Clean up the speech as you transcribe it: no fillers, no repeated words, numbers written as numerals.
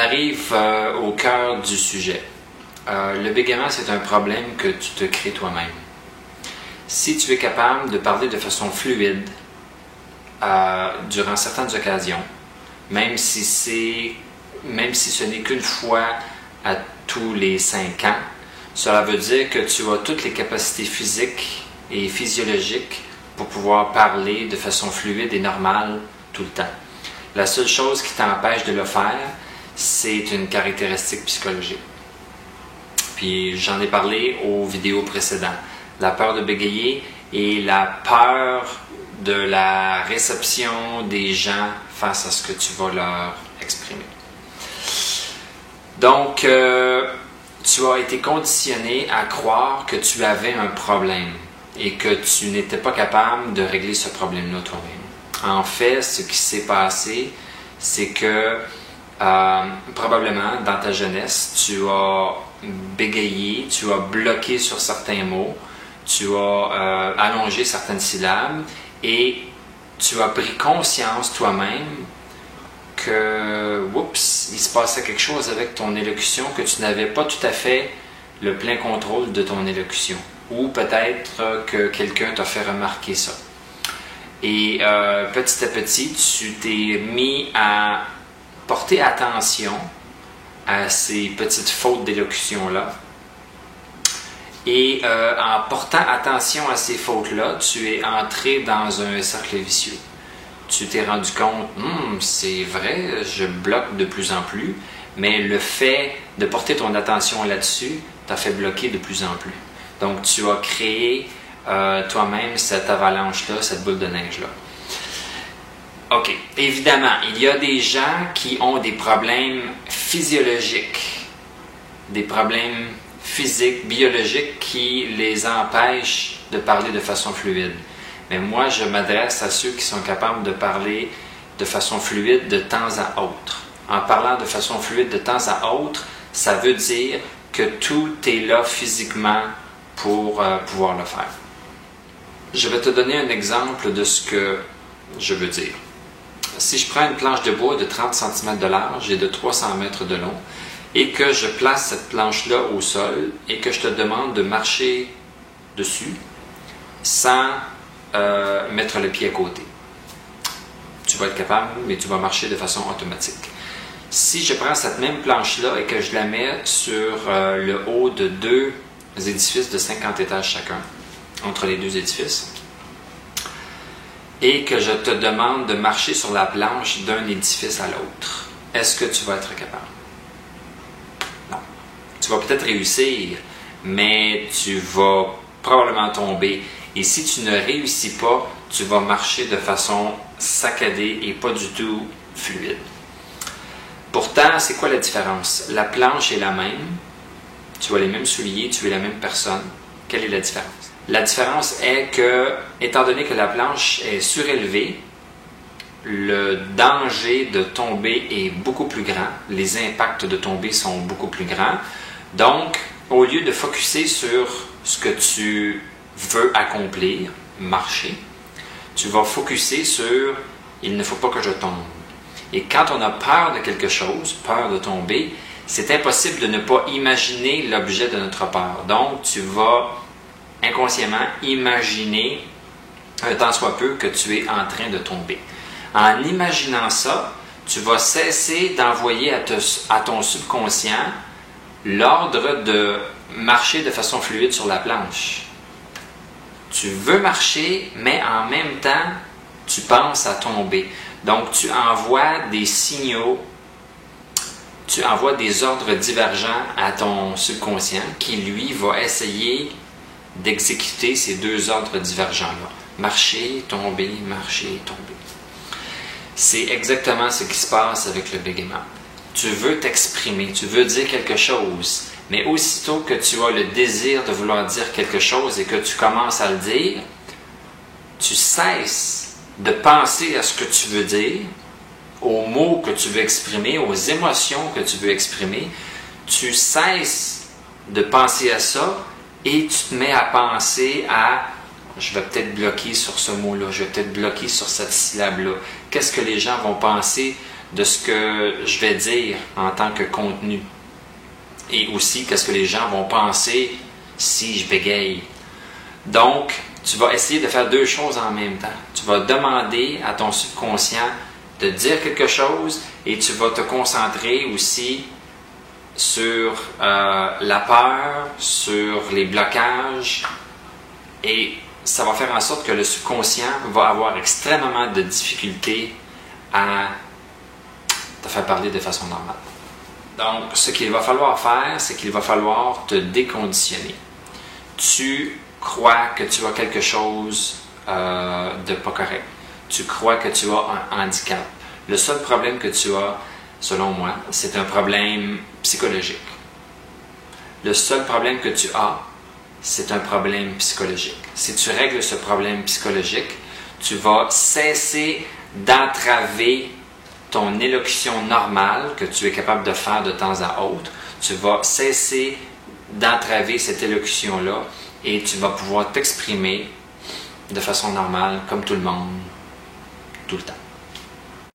arrive au cœur du sujet. Le bégaiement, c'est un problème que tu te crées toi-même. Si tu es capable de parler de façon fluide durant certaines occasions, même si ce n'est qu'une fois à tous les 5 ans, cela veut dire que tu as toutes les capacités physiques et physiologiques pour pouvoir parler de façon fluide et normale tout le temps. La seule chose qui t'empêche de le faire, c'est une caractéristique psychologique. Puis j'en ai parlé aux vidéos précédentes. La peur de bégayer et la peur de la réception des gens face à ce que tu vas leur exprimer. Donc, tu as été conditionné à croire que tu avais un problème et que tu n'étais pas capable de régler ce problème-là toi-même. En fait, ce qui s'est passé, c'est que probablement dans ta jeunesse, tu as bégayé, tu as bloqué sur certains mots, tu as allongé certaines syllabes et tu as pris conscience toi-même que, oups, il se passait quelque chose avec ton élocution, que tu n'avais pas tout à fait le plein contrôle de ton élocution. Ou peut-être que quelqu'un t'a fait remarquer ça. Et petit à petit, tu t'es mis à porter attention à ces petites fautes d'élocution-là. Et en portant attention à ces fautes-là, tu es entré dans un cercle vicieux. Tu t'es rendu compte, c'est vrai, je bloque de plus en plus, mais le fait de porter ton attention là-dessus t'a fait bloquer de plus en plus. Donc, tu as créé toi-même cette avalanche-là, cette boule de neige-là. OK. Évidemment, il y a des gens qui ont des problèmes physiologiques, des problèmes physiques, biologiques qui les empêchent de parler de façon fluide. Mais moi, je m'adresse à ceux qui sont capables de parler de façon fluide de temps à autre. En parlant de façon fluide de temps à autre, ça veut dire que tout est là physiquement pour pouvoir le faire. Je vais te donner un exemple de ce que je veux dire. Si je prends une planche de bois de 30 cm de large et de 300 mètres de long et que je place cette planche-là au sol et que je te demande de marcher dessus sans mettre le pied à côté, tu vas être capable, mais tu vas marcher de façon automatique. Si je prends cette même planche-là et que je la mets sur le haut de 2 édifices de 50 étages chacun, entre les 2 édifices, et que je te demande de marcher sur la planche d'un édifice à l'autre, est-ce que tu vas être capable? Non. Tu vas peut-être réussir, mais tu vas probablement tomber. Et si tu ne réussis pas, tu vas marcher de façon saccadée et pas du tout fluide. Pourtant, c'est quoi la différence? La planche est la même, tu as les mêmes souliers, tu es la même personne. Quelle est la différence? La différence est que, étant donné que la planche est surélevée, le danger de tomber est beaucoup plus grand, les impacts de tomber sont beaucoup plus grands. Donc, au lieu de focusser sur ce que tu veux accomplir, marcher, tu vas focusser sur « il ne faut pas que je tombe ». Et quand on a peur de quelque chose, peur de tomber, c'est impossible de ne pas imaginer l'objet de notre peur. Donc, tu vas inconsciemment imaginer, un tant soit peu, que tu es en train de tomber. En imaginant ça, tu vas cesser d'envoyer à ton subconscient l'ordre de marcher de façon fluide sur la planche. Tu veux marcher, mais en même temps, tu penses à tomber. Donc, tu envoies des signaux, tu envoies des ordres divergents à ton subconscient qui, lui, va essayer d'exécuter ces 2 ordres divergents-là. Marcher, tomber, tomber. C'est exactement ce qui se passe avec le bégaiement. Tu veux t'exprimer, tu veux dire quelque chose, mais aussitôt que tu as le désir de vouloir dire quelque chose et que tu commences à le dire, tu cesses de penser à ce que tu veux dire, aux mots que tu veux exprimer, aux émotions que tu veux exprimer. Tu cesses de penser à ça et tu te mets à penser à « je vais peut-être bloquer sur ce mot-là, je vais peut-être bloquer sur cette syllabe-là. Qu'est-ce que les gens vont penser de ce que je vais dire en tant que contenu. Et aussi, qu'est-ce que les gens vont penser si je bégaye. Donc, tu vas essayer de faire deux choses en même temps. Tu vas demander à ton subconscient de dire quelque chose et tu vas te concentrer aussi sur la peur, sur les blocages, et ça va faire en sorte que le subconscient va avoir extrêmement de difficultés à te faire parler de façon normale. Donc, ce qu'il va falloir faire, c'est qu'il va falloir te déconditionner. Tu crois que tu as quelque chose de pas correct. Tu crois que tu as un handicap. Le seul problème que tu as, selon moi, c'est un problème psychologique. Le seul problème que tu as, c'est un problème psychologique. Si tu règles ce problème psychologique, tu vas cesser d'entraver ton élocution normale que tu es capable de faire de temps à autre. Tu vas cesser d'entraver cette élocution-là et tu vas pouvoir t'exprimer de façon normale, comme tout le monde, tout le temps.